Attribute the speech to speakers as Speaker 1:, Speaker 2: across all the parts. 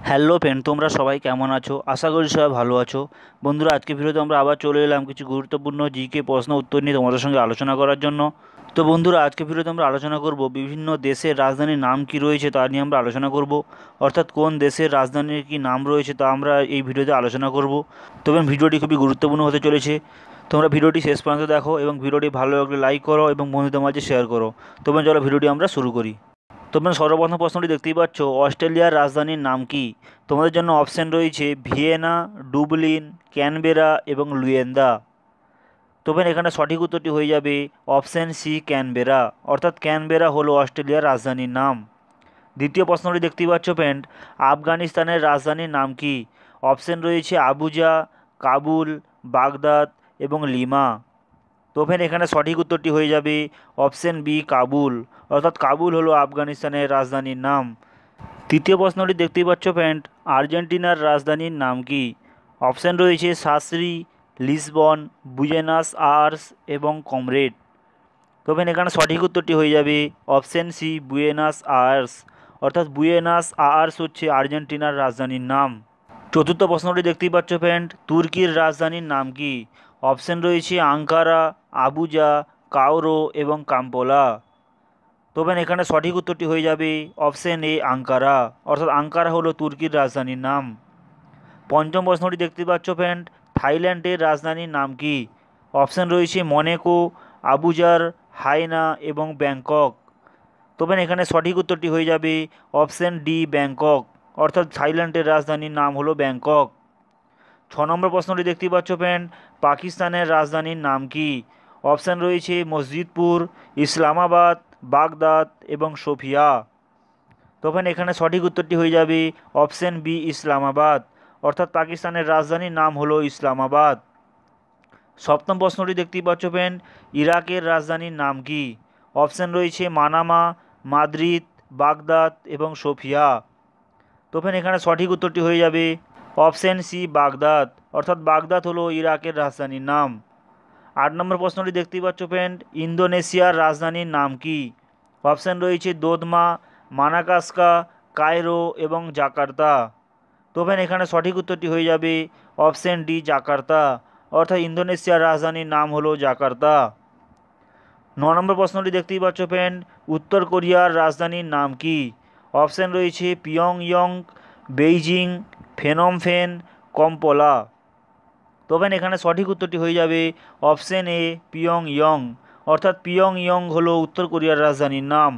Speaker 1: Hello friend, তোমরা সবাই কেমন আছো? আশা করি সবাই ভালো আছো। বন্ধুরা, আজকে ভিডিওতে আমরা আবার চলে এলাম কিছু গুরুত্বপূর্ণ জিকে প্রশ্ন উত্তর নিয়ে তোমাদের সঙ্গে আলোচনা করার জন্য। তো বন্ধুরা, আজকে ভিডিওতে আমরা আলোচনা করব বিভিন্ন দেশের রাজধানীর নাম কি রয়েছে তা নিয়ে আমরা আলোচনা করব। অর্থাৎ কোন দেশের রাজধানীর কি নাম রয়েছে তা আমরা এই ভিডিওতে আলোচনা করব। তবে ভিডিওটি খুবই গুরুত্বপূর্ণ হতে চলেছে। তোমরা ভিডিওটি শেষ পর্যন্ত দেখো এবং ভিডিওটি ভালো লাগলে লাইক করো এবং বন্ধুদের মাঝে শেয়ার করো। তবে চলো ভিডিওটি আমরা শুরু করি। তোমরা সর্বপ্রথম প্রশ্নটি দেখতেই পাচ্ছ, অস্ট্রেলিয়ার রাজধানীর নাম কি? তোমাদের জন্য অপশন রয়েছে ভিয়েনা, ডুবলিন, ক্যানবেরা এবং লুয়েন্দা। তবে এখানে সঠিক উত্তরটি হয়ে যাবে অপশন সি, ক্যানবেরা। অর্থাৎ ক্যানবেরা হলো অস্ট্রেলিয়ার রাজধানীর নাম। দ্বিতীয় প্রশ্নটি দেখতেই পাচ্ছ ফ্রেন্ড, আফগানিস্তানের রাজধানীর নাম কি? অপশন রয়েছে আবুজা, কাবুল, বাগদাদ এবং লিমা। তো ফ্রেন্ড এখানে সঠিক উত্তরটি হয়ে যাবে অপশন বি, কাবুল। অর্থাৎ কাবুল হলো আফগানিস্তানের রাজধানীর নাম। তৃতীয় প্রশ্নটি দেখতেই পাচ্ছ ফ্রেন্ড, আর্জেন্টিনার রাজধানীর নাম কি? অপশন রয়েছে সাসরি, লিসবন, বুয়েনাস আয়ার্স এবং কমরেড। তো ফ্রেন্ড এখানে সঠিক উত্তরটি হয়ে যাবে অপশন সি, বুয়েনাস আয়ার্স। অর্থাৎ বুয়েনাস আয়ার্স হচ্ছে আর্জেন্টিনার রাজধানীর নাম। চতুর্থ প্রশ্নটি দেখতেই পাচ্ছ ফ্রেন্ড, তুর্কির রাজধানীর নাম কি? অপশন রয়েছে আঙ্কারা, আবুজা, কায়রো এবং কাম্পালা। তবে এখানে সঠিক উত্তরটি হয়ে যাবে অপশন এ, আঙ্কারা। অর্থাৎ আঙ্কারা হলো তুর্কির রাজধানীর নাম। পঞ্চম প্রশ্নটি দেখতে পাচ্ছ ফ্রেন্ড, থাইল্যান্ডের রাজধানীর নাম কি? অপশন রয়েছে মনেকো, আবুজার, হাইনা এবং ব্যাংকক। তবে এখানে সঠিক উত্তরটি হয়ে যাবে অপশন ডি, ব্যাংকক। অর্থাৎ থাইল্যান্ডের রাজধানীর নাম হলো ব্যাংকক। 6 নম্বর প্রশ্নটি দেখতেই পাচ্ছ ফ্রেন্ড, পাকিস্তানের রাজধানীর নাম কি? অপশান রয়েছে মসজিদপুর, ইসলামাবাদ, বাগদাদ এবং সোফিয়া। তখন এখানে সঠিক উত্তরটি হয়ে যাবে অপশান বি, ইসলামাবাদ। অর্থাৎ পাকিস্তানের রাজধানীর নাম হলো ইসলামাবাদ। সপ্তম প্রশ্নটি দেখতেই পাচ্ছ ফ্রেন্ড, ইরাকের রাজধানীর নাম কি? অপশান রয়েছে মানামা, মাদ্রিদ, বাগদাদ এবং সোফিয়া। তখন এখানে সঠিক উত্তরটি হয়ে যাবে অপশন সি, বাগদাদ। অর্থাৎ বাগদাদ হলো ইরাকের রাজধানীর নাম। 8 নম্বর প্রশ্নটি দেখতেই পাচ্ছ ফ্রেন্ড, ইন্দোনেশিয়ার রাজধানীর নাম কি? অপশান রয়েছে দোদমা, মানাকাস্কা, কায়রো এবং জাকার্তা। তখন এখানে সঠিক উত্তরটি হয়ে যাবে অপশান ডি, জাকার্তা। অর্থাৎ ইন্দোনেশিয়ার রাজধানীর নাম হলো জাকার্তা। 9 নম্বর প্রশ্নটি দেখতেই পাচ্ছ ফ্রেন্ড, উত্তর কোরিয়ার রাজধানীর নাম কি? অপশান রয়েছে পিয়ংইয়ং, বেইজিং, ফেনমফেন, কম্পলা। তবে এখানে সঠিক উত্তরটি হয়ে যাবে অপশান এ, পিয়ংইয়ং। অর্থাৎ পিয়ংইয়ং হলো উত্তর কোরিয়ার রাজধানীর নাম।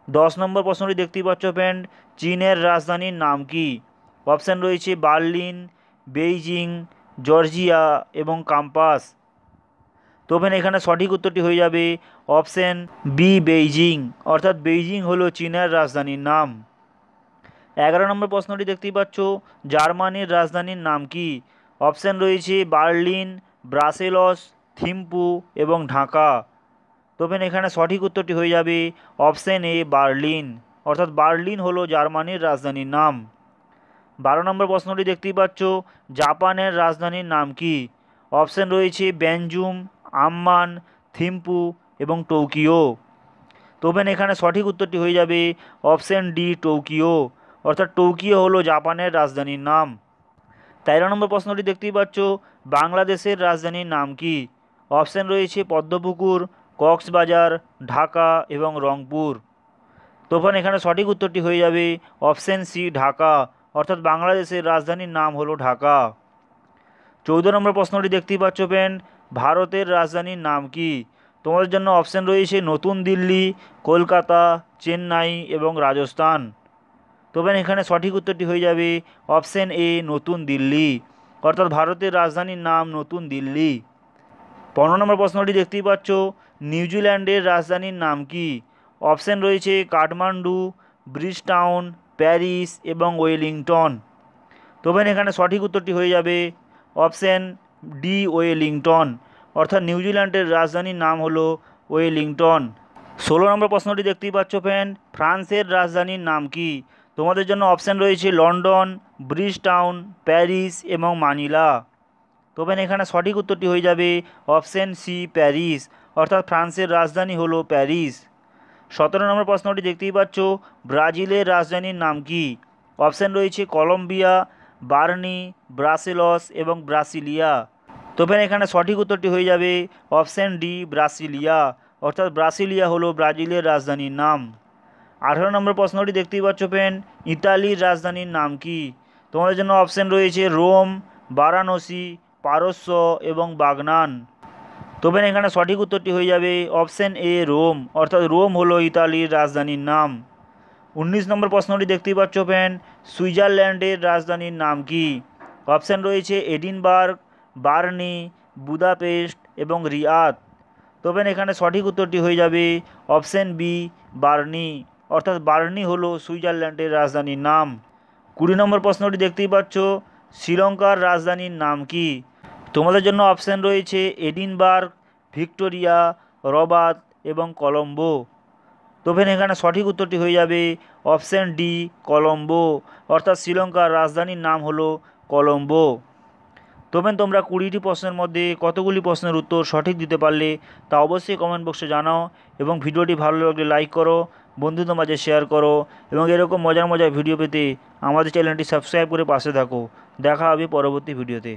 Speaker 1: 10 নম্বর প্রশ্নটি দেখতেই পাচ্ছ ফ্রেন্ড, চীনের রাজধানীর নাম কি? অপশান রয়েছে বার্লিন, বেইজিং, জর্জিয়া এবং কাম্পাস। তবে এখানে সঠিক উত্তরটি হয়ে যাবে অপশান বি, বেইজিং। অর্থাৎ বেইজিং হলো চীনের রাজধানীর নাম। 11 নম্বর প্রশ্নটি দেখতেই পাচ্ছ, জার্মানির রাজধানীর নাম কি? অপশান রয়েছে বার্লিন, ব্রাসেলস, থিম্পু এবং ঢাকা। তবে এখানে সঠিক উত্তরটি হয়ে যাবে অপশান এ, বার্লিন। অর্থাৎ বার্লিন হলো জার্মানির রাজধানীর নাম। 12 নম্বর প্রশ্নটি দেখতেই পাচ্ছ, জাপানের রাজধানীর নাম কি? অপশান রয়েছে ব্যানজুম, আম্মান, থিম্পু এবং টোকিও। তবে এখানে সঠিক উত্তরটি হয়ে যাবে অপশান ডি, টোকিও। অর্থাৎ টোকিও হলো জাপানের রাজধানীর নাম। 13 নম্বর প্রশ্নটি দেখতেই পাচ্ছ, বাংলাদেশের রাজধানীর নাম কি? অপশান রয়েছে পদ্মপুকুর, কক্সবাজার, ঢাকা এবং রংপুর। তখন এখানে সঠিক উত্তরটি হয়ে যাবে অপশান সি, ঢাকা। অর্থাৎ বাংলাদেশের রাজধানীর নাম হলো ঢাকা। 14 নম্বর প্রশ্নটি দেখতেই পাচ্ছ ফ্রেন্ড, ভারতের রাজধানীর নাম কি? তোমাদের জন্য অপশান রয়েছে নতুন দিল্লি, কলকাতা, চেন্নাই এবং রাজস্থান। তবে এখানে সঠিক উত্তরটি হয়ে যাবে অপশান এ, নতুন দিল্লি। অর্থাৎ ভারতের রাজধানীর নাম নতুন দিল্লি। 15 নম্বর প্রশ্নটি দেখতেই পাচ্ছ, নিউজিল্যান্ডের রাজধানীর নাম কি? অপশান রয়েছে কাঠমান্ডু, ব্রিজটাউন, প্যারিস এবং ওয়েলিংটন। তবে এখানে সঠিক উত্তরটি হয়ে যাবে অপশান ডি, ওয়েলিংটন। অর্থাৎ নিউজিল্যান্ডের রাজধানীর নাম হলো ওয়েলিংটন। 16 নম্বর প্রশ্নটি দেখতেই পাচ্ছ ফ্রেন্ড, ফ্রান্সের রাজধানীর নাম কি? তোমাদের জন্য অপশান রয়েছে লন্ডন, ব্রিজটাউন, প্যারিস এবং মানিলা। তবে এখানে সঠিক উত্তরটি হয়ে যাবে অপশান সি, প্যারিস। অর্থাৎ ফ্রান্সের রাজধানী হলো প্যারিস। 17 নম্বর প্রশ্নটি দেখতেই পাচ্ছ, ব্রাজিলের রাজধানীর নাম কি? অপশান রয়েছে কলম্বিয়া, বার্নি, ব্রাসেলস এবং ব্রাসিলিয়া। তো ফ্রেন্ড এখানে সঠিক উত্তরটি হয়ে যাবে অপশান ডি ব্রাসিলিয়া, অর্থাৎ ব্রাসিলিয়া হলো ব্রাজিলের রাজধানীর নাম। 18 নম্বর প্রশ্নটি দেখতেই পাচ্ছ ফ্রেন্ড, ইতালির রাজধানীর নাম কি? তোমাদের জন্য অপশান রয়েছে রোম, বারাণসী, পারস্য এবং বাগনান। তো ফ্রেন্ড এখানে সঠিক উত্তরটি হয়ে যাবে অপশান এ রোম, অর্থাৎ রোম হলো ইতালির রাজধানীর নাম। 19 নম্বর প্রশ্নটি দেখতেই পাচ্ছ ফ্রেন্ড, সুইজারল্যান্ডের রাজধানীর নাম কি? অপশান রয়েছে এডিনবার্গ, বার্নি, বুদাপেস্ট এবং রিয়াদ। তো ফ্রেন্ড এখানে সঠিক উত্তরটি হয়ে যাবে অপশান বি বার্নি, অর্থাৎ বার্নি হলো সুইজারল্যান্ডের রাজধানীর নাম। 20 নম্বর প্রশ্নটি দেখতেই পাচ্ছ, শ্রীলঙ্কার রাজধানীর নাম কি? তোমাদের জন্য অপশান রয়েছে এডিনবার্গ, ভিক্টোরিয়া, রবাত এবং কলম্বো। তো ফ্রেন্ড এখানে সঠিক উত্তরটি হয়ে যাবে অপশান ডি কলম্বো, অর্থাৎ শ্রীলঙ্কার রাজধানীর নাম হলো কলম্বো। তো ফ্রেন্ড তোমরা 20টি প্রশ্নের মধ্যে কতগুলি প্রশ্নের উত্তর সঠিক দিতে পারলে তা অবশ্যই কমেন্ট বক্সে জানাও, এবং ভিডিওটি ভালো লাগলে লাইক করো, বন্ধুদের মাঝে শেয়ার করো, এবং এরকম মজার মজার ভিডিও পেতে আমাদের চ্যানেলটি সাবস্ক্রাইব করে পাশে থাকো। দেখা হবে পরবর্তী ভিডিওতে।